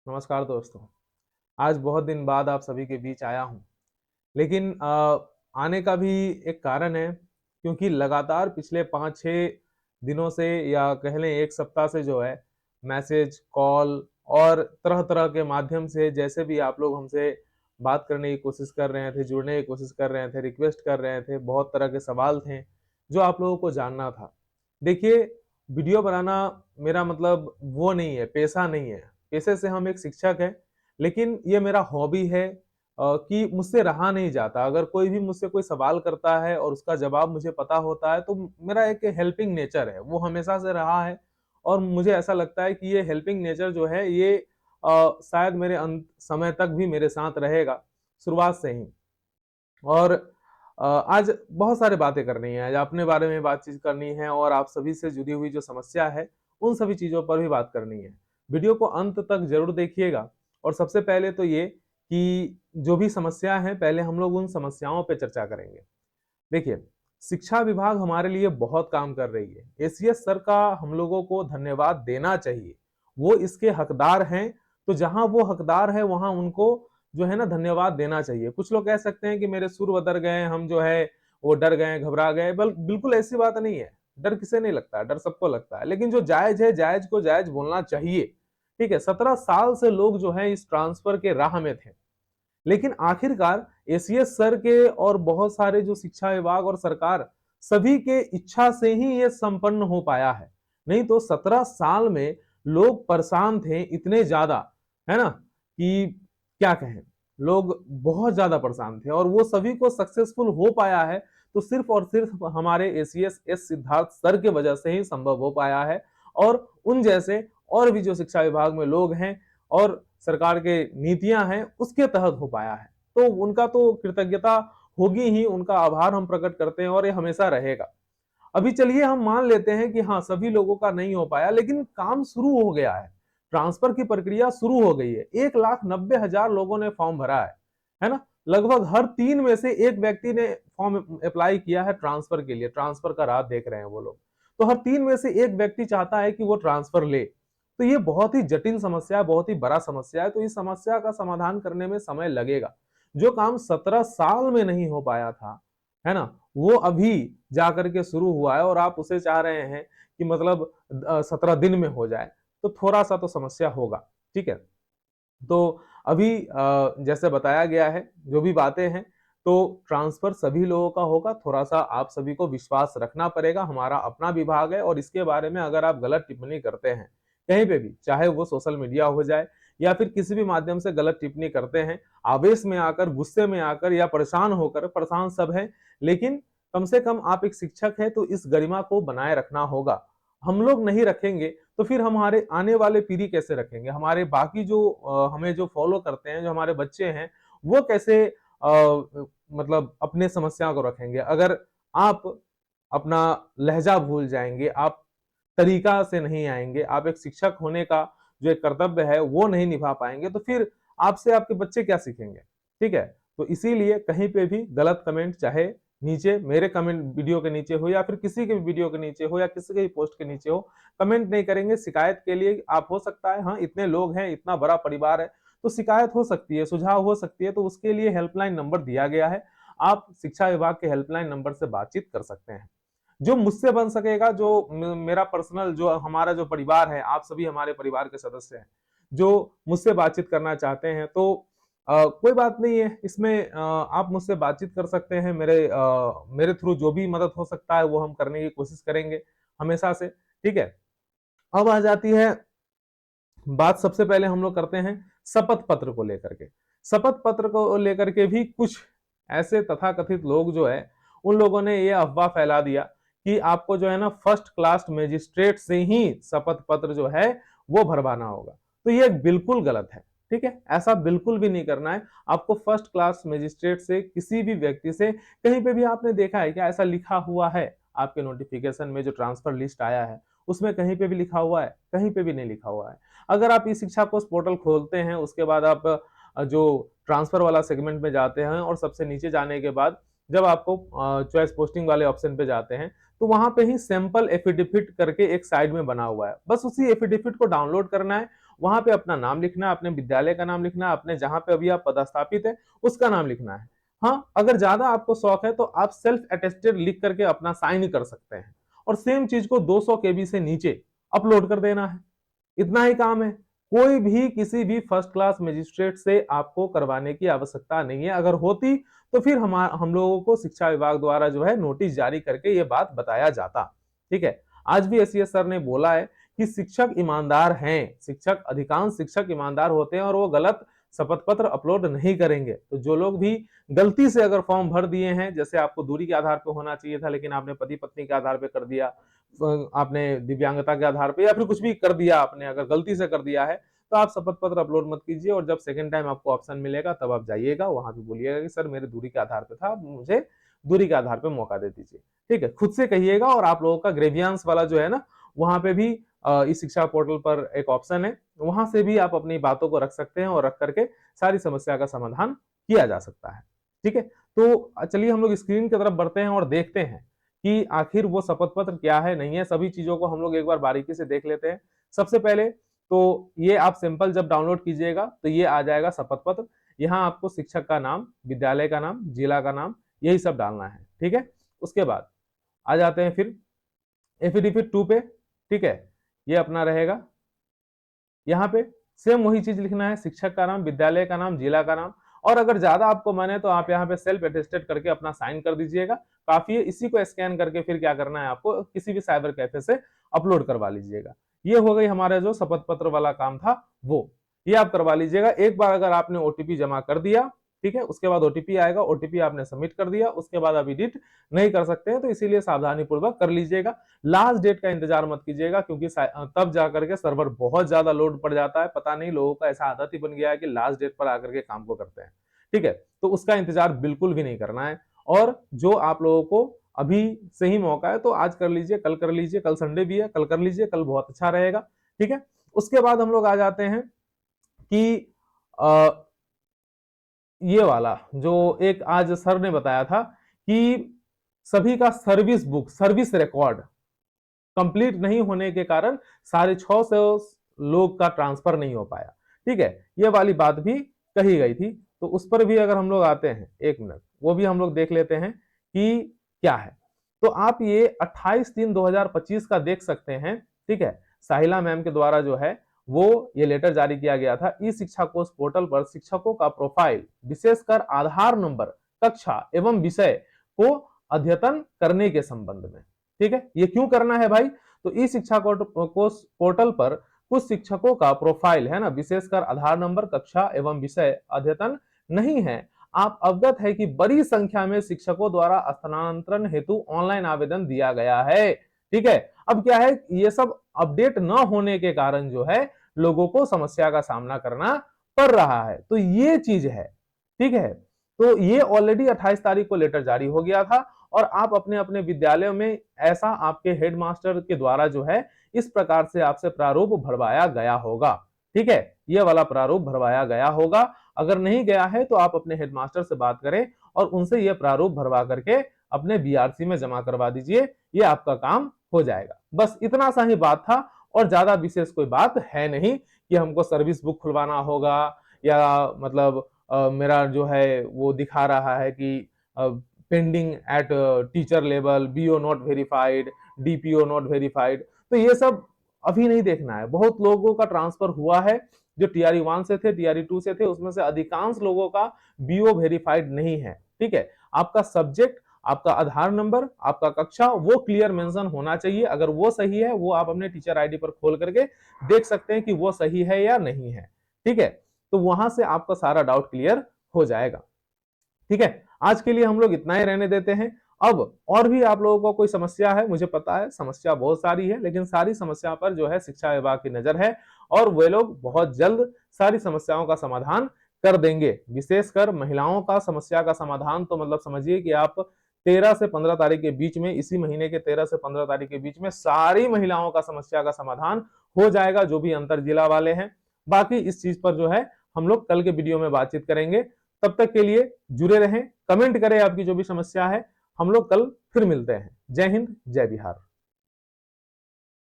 नमस्कार दोस्तों। आज बहुत दिन बाद आप सभी के बीच आया हूँ। लेकिन आने का भी एक कारण है, क्योंकि लगातार पिछले 5-6 दिनों से या कह लें 1 सप्ताह से जो है मैसेज, कॉल और तरह-तरह के माध्यम से जैसे भी आप लोग हमसे बात करने की कोशिश कर रहे थे, जुड़ने की कोशिश कर रहे थे, रिक्वेस्ट कर रहे थे, बहुत तरह के सवाल थे, जो आप लोगों को जानना था। देखिए, वीडियो बनाना मेरा मतलब वो नहीं है, पेशा नहीं है। पेशे से हम एक शिक्षक हैं, लेकिन ये मेरा हॉबी है कि मुझसे रहा नहीं जाता। अगर कोई भी मुझसे कोई सवाल करता है और उसका जवाब मुझे पता होता है, तो मेरा एक हेल्पिंग नेचर है, वो हमेशा से रहा है और मुझे ऐसा लगता है कि ये हेल्पिंग नेचर जो है ये शायद मेरे अंत समय तक भी मेरे साथ रहेगा, शुरुआत से ही। और आज बहुत सारी बातें करनी है, आज अपने बारे में बातचीत करनी है और आप सभी से जुड़ी हुई जो समस्या है, उन सभी चीज़ों पर भी बात करनी है। वीडियो को अंत तक ज़रूर देखिएगा और सबसे पहले तो ये कि जो भी समस्या है, पहले हम लोग उन समस्याओं पे चर्चा करेंगे। देखिए, शिक्षा विभाग हमारे लिए बहुत काम कर रही है। एसीएस सर का हम लोगों को धन्यवाद देना चाहिए। वो इसके हकदार हैं, तो जहाँ वो हकदार है वहाँ उनको जो है ना धन्यवाद देना चाहिए। कुछ लोग कह सकते हैं कि मेरे सुर बदल गए, हम जो है वो डर गए, घबरा गए, बिल्कुल ऐसी बात नहीं है। डर किसे नहीं लगता है, डर सबको लगता है। लेकिन जो जायज़ है, जायज़ को जायज़ बोलना चाहिए। ठीक है? 17 साल से लोग जो हैं इस ट्रांसफर के राह में थे। लेकिन आखिरकार एसीएस सर के और बहुत सारे जो शिक्षा विभाग और सरकार सभी के इच्छा से ही ये संपन्न हो पाया है। नहीं तो 17 साल में लोग परेशान थे इतने ज्यादा, है ना, कि क्या कहें। लोग बहुत ज्यादा परेशान थे और वो सभी को सक्सेसफुल हो पाया है तो सिर्फ और सिर्फ हमारे एसीएस एस सिद्धार्थ सर के वजह से ही संभव हो पाया है। और उन जैसे और भी जो शिक्षा विभाग में लोग हैं और सरकार के नीतियां हैं उसके तहत हो पाया है, तो उनका तो कृतज्ञता होगी ही, उनका आभार हम प्रकट करते हैं और ये हमेशा रहेगा। अभी चलिए हम मान लेते हैं कि हाँ सभी लोगों का नहीं हो पाया, लेकिन काम शुरू हो गया है। ट्रांसफर की प्रक्रिया शुरू हो गई है। 1,90,000 लोगों ने फॉर्म भरा है ना। लगभग हर 3 में से एक व्यक्ति ने फॉर्म अप्लाई किया है ट्रांसफर के लिए। ट्रांसफर का राह देख रहे हैं वो लोग। तो हर 3 में से एक व्यक्ति चाहता है कि वो ट्रांसफर ले। तो ये बहुत ही जटिल समस्या है, बहुत ही बड़ा समस्या है। तो इस समस्या का समाधान करने में समय लगेगा। जो काम 17 साल में नहीं हो पाया था, है ना, वो अभी जाकर के शुरू हुआ है और आप उसे चाह रहे हैं कि मतलब 17 दिन में हो जाए, तो थोड़ा सा तो समस्या होगा। ठीक है? तो अभी जैसे बताया गया है, जो भी बातें हैं, तो ट्रांसफर सभी लोगों का होगा। थोड़ा-सा आप सभी को विश्वास रखना पड़ेगा। हमारा अपना विभाग है और इसके बारे में अगर आप गलत टिप्पणी करते हैं, कहीं पे भी, चाहे वो सोशल मीडिया हो जाए या फिर किसी भी माध्यम से गलत टिप्पणी करते हैं, आवेश में आकर, गुस्से में आकर या परेशान होकर, परेशान सब हैं, लेकिन कम से कम आप एक शिक्षक हैं, तो इस गरिमा को बनाए रखना होगा। हम लोग नहीं रखेंगे तो फिर हमारे आने वाले पीढ़ी कैसे रखेंगे? हमारे बाकी जो हमें जो फॉलो करते हैं, जो हमारे बच्चे हैं, वो कैसे मतलब अपने समस्या को रखेंगे? अगर आप अपना लहज़ा भूल जाएँगे, आप तरीका से नहीं आएँगे, आप एक शिक्षक होने का जो एक कर्तव्य है, वो नहीं निभा पाएँगे, तो फिर आपसे आपके बच्चे क्या सीखेंगे? ठीक है? तो इसीलिए कहीं पे भी गलत कमेंट, चाहे नीचे मेरे कमेंट वीडियो के नीचे हो या फिर किसी के भी वीडियो के नीचे हो या किसी के भी पोस्ट के नीचे हो, कमेंट नहीं करेंगे। शिकायत के लिए आप हो सकता है, हाँ, इतने लोग हैं, इतना बड़ा परिवार है, तो शिकायत हो सकती है, सुझाव हो सकती है, तो उसके लिए हेल्पलाइन नंबर दिया गया है। आप शिक्षा विभाग के हेल्पलाइन नंबर से बातचीत कर सकते हैं। जो मुझसे बन सकेगा, जो मेरा पर्सनल, जो हमारा जो परिवार है, आप सभी हमारे परिवार के सदस्य हैं, जो मुझसे बातचीत करना चाहते हैं, तो कोई बात नहीं है इसमें। आप मुझसे बातचीत कर सकते हैं। मेरे थ्रू जो भी मदद हो सकता है वो हम करने की कोशिश करेंगे हमेशा से। ठीक है? अब आ जाती है बात, सबसे पहले हम लोग करते हैं शपथ पत्र को लेकर के। शपथ पत्र को लेकर के भी कुछ ऐसे तथाकथित लोग जो है, उन लोगों ने ये अफवाह फैला दिया कि आपको जो है ना फर्स्ट क्लास मजिस्ट्रेट से ही शपथ पत्र जो है वो भरवाना होगा। तो ये बिल्कुल गलत है। ठीक है? ऐसा बिल्कुल भी नहीं करना है। आपको फर्स्ट क्लास मजिस्ट्रेट से, किसी भी व्यक्ति से, कहीं पे भी आपने देखा है क्या ऐसा लिखा हुआ है? आपके नोटिफिकेशन में जो ट्रांसफर लिस्ट आया है, उसमें कहीं पे भी लिखा हुआ है? कहीं पे भी नहीं लिखा हुआ है। अगर आप ई शिक्षा कोश पोर्टल खोलते हैं, उसके बाद आप जो ट्रांसफर वाला सेगमेंट में जाते हैं और सबसे नीचे जाने के बाद जब आपको चॉइस पोस्टिंग वाले ऑप्शन पे जाते हैं, तो वहां पे ही सैंपल एफिडेविट करके एक साइड में बना हुआ है। बस उसी एफिडेविट को डाउनलोड करना है वहां पे अपना नाम लिखना है, अपने विद्यालय का नाम लिखना है, अपने जहां पे अभी आप पदस्थापित है उसका नाम लिखना है। हाँ, अगर ज्यादा आपको शौक है तो आप सेल्फ अटेस्टेड लिख करके अपना साइन कर सकते हैं और सेम चीज को 200 केबी से नीचे अपलोड कर देना है। इतना ही काम है। कोई भी किसी भी फर्स्ट क्लास मजिस्ट्रेट से आपको करवाने की आवश्यकता नहीं है। अगर होती तो फिर हम लोगों को शिक्षा विभाग द्वारा जो है नोटिस जारी करके ये बात बताया जाता। ठीक है, आज भी एसीएस सर ने बोला है कि शिक्षक ईमानदार हैं, शिक्षक अधिकांश शिक्षक ईमानदार होते हैं और वो गलत शपथ पत्र अपलोड नहीं करेंगे। तो जो लोग भी गलती से अगर फॉर्म भर दिए हैं, जैसे आपको दूरी के आधार पर होना चाहिए था लेकिन आपने पति पत्नी के आधार पर कर दिया, आपने दिव्यांगता के आधार पे या फिर कुछ भी कर दिया, आपने अगर गलती से कर दिया है तो आप शपथ पत्र अपलोड मत कीजिए और जब सेकंड टाइम आपको ऑप्शन मिलेगा तब आप जाइएगा, वहां पे बोलिएगा कि सर मेरे दूरी के आधार पे था, मुझे दूरी के आधार पे मौका दे दीजिए। ठीक है, खुद से कहिएगा। और आप लोगों का ग्रेवियांस वाला जो है ना, वहां पे भी इस शिक्षा पोर्टल पर एक ऑप्शन है, वहां से भी आप अपनी बातों को रख सकते हैं और रख करके सारी समस्या का समाधान किया जा सकता है। ठीक है, तो चलिए हम लोग स्क्रीन की तरफ बढ़ते हैं और देखते हैं कि आखिर वो शपथ पत्र क्या है, नहीं है। सभी चीजों को हम लोग एक बार बारीकी से देख लेते हैं। सबसे पहले तो ये आप सिंपल जब डाउनलोड कीजिएगा तो ये आ जाएगा शपथ पत्र। यहाँ आपको शिक्षक का नाम, विद्यालय का नाम, जिला का नाम, यही सब डालना है। ठीक है, उसके बाद आ जाते हैं फिर एफिडेविट 2 पे। ठीक है, ये अपना रहेगा। यहाँ पे सेम वही चीज लिखना है, शिक्षक का नाम, विद्यालय का नाम, जिला का नाम। और अगर ज्यादा आपको मन है तो आप यहाँ पे सेल्फ अटेस्टेड करके अपना साइन कर दीजिएगा, काफी है। इसी को स्कैन करके फिर क्या करना है, आपको किसी भी साइबर कैफे से अपलोड करवा लीजिएगा। ये हो गई हमारा जो शपथ पत्र वाला काम था वो, ये आप करवा लीजिएगा। एक बार अगर आपने ओटीपी जमा कर दिया, ठीक है, उसके बाद ओटीपी आएगा, ओटीपी आपने सबमिट कर दिया, उसके बाद आप एडिट नहीं कर सकते हैं, तो इसीलिए सावधानी पूर्वक कर लीजिएगा। लास्ट डेट का इंतजार मत कीजिएगा, क्योंकि तब जाकर के सर्वर बहुत ज्यादा लोड पड़ जाता है। पता नहीं लोगों का ऐसा आदत ही बन गया है कि लास्ट डेट पर आकर के काम को करते हैं। ठीक है, तो उसका इंतजार बिल्कुल भी नहीं करना है। और जो आप लोगों को अभी से ही मौका है तो आज कर लीजिए, कल कर लीजिए, कल संडे भी है, कल कर लीजिए, कल बहुत अच्छा रहेगा। ठीक है, उसके बाद हम लोग आ जाते हैं कि ये वाला जो एक आज सर ने बताया था कि सभी का service book, service record complete नहीं होने के कारण 650 लोग का ट्रांसफर नहीं हो पाया। ठीक है, ये वाली बात भी कही गई थी, तो उस पर भी अगर हम लोग आते हैं, एक मिनट, वो भी हम लोग देख लेते हैं कि क्या है। तो आप ये 28/3/2025 का देख सकते हैं। ठीक है, साहिला मैम के द्वारा जो है वो ये लेटर जारी किया गया था। ई शिक्षा कोष पोर्टल पर शिक्षकों का प्रोफाइल, विशेषकर आधार नंबर, कक्षा एवं विषय को अद्यतन करने के संबंध में। ठीक है, ये क्यों करना है भाई, तो ई शिक्षा कोष पोर्टल पर कुछ शिक्षकों का प्रोफाइल है ना, विशेषकर आधार नंबर, कक्षा एवं विषय अद्यतन नहीं है। आप अवगत है कि बड़ी संख्या में शिक्षकों द्वारा स्थानांतरण हेतु ऑनलाइन आवेदन दिया गया है। ठीक है, अब क्या है, ये सब अपडेट न होने के कारण जो है लोगों को समस्या का सामना करना पड़ रहा है, तो ये चीज है। ठीक है, तो ये ऑलरेडी 28 तारीख को लेटर जारी हो गया था और आप अपने अपने विद्यालयों में ऐसा आपके हेडमास्टर के द्वारा जो है इस प्रकार से आपसे प्रारूप भरवाया गया होगा। ठीक है, ये वाला प्रारूप भरवाया गया होगा। अगर नहीं गया है तो आप अपने हेडमास्टर से बात करें और उनसे यह प्रारूप भरवा करके अपने बीआरसी में जमा करवा दीजिए, ये आपका काम हो जाएगा। बस इतना सा ही बात था और ज्यादा विशेष कोई बात है नहीं कि हमको सर्विस बुक खुलवाना होगा या मतलब मेरा जो है वो दिखा रहा है कि pending at teacher level, BO not verified, DPO not verified. तो ये सब अभी नहीं देखना है। बहुत लोगों का ट्रांसफर हुआ है जो टीआरई 1 से थे, टीआरई 2 से थे, उसमें से अधिकांश लोगों का बीओ वेरीफाइड नहीं है। ठीक है, आपका सब्जेक्ट, आपका आधार नंबर, आपका कक्षा वो क्लियर मेंशन होना चाहिए। अगर वो सही है, वो आप अपने टीचर आईडी पर खोल करके देख सकते हैं कि वो सही है या नहीं है। ठीक है, तो वहां से आपका सारा डाउट क्लियर हो जाएगा। ठीक है, आज के लिए हम लोग इतना ही रहने देते हैं। अब और भी आप लोगों को कोई समस्या है, मुझे पता है समस्या बहुत सारी है, लेकिन सारी समस्या पर जो है शिक्षा विभाग की नजर है और वे लोग बहुत जल्द सारी समस्याओं का समाधान कर देंगे। विशेषकर महिलाओं का समस्या का समाधान तो मतलब समझिए कि आप 13 से 15 तारीख के बीच में, इसी महीने के 13 से 15 तारीख के बीच में सारी महिलाओं का समस्या का समाधान हो जाएगा, जो भी अंतर जिला वाले हैं। बाकी इस चीज पर जो है हम लोग कल के वीडियो में बातचीत करेंगे। तब तक के लिए जुड़े रहें, कमेंट करें आपकी जो भी समस्या है। हम लोग कल फिर मिलते हैं। जय हिंद, जय बिहार।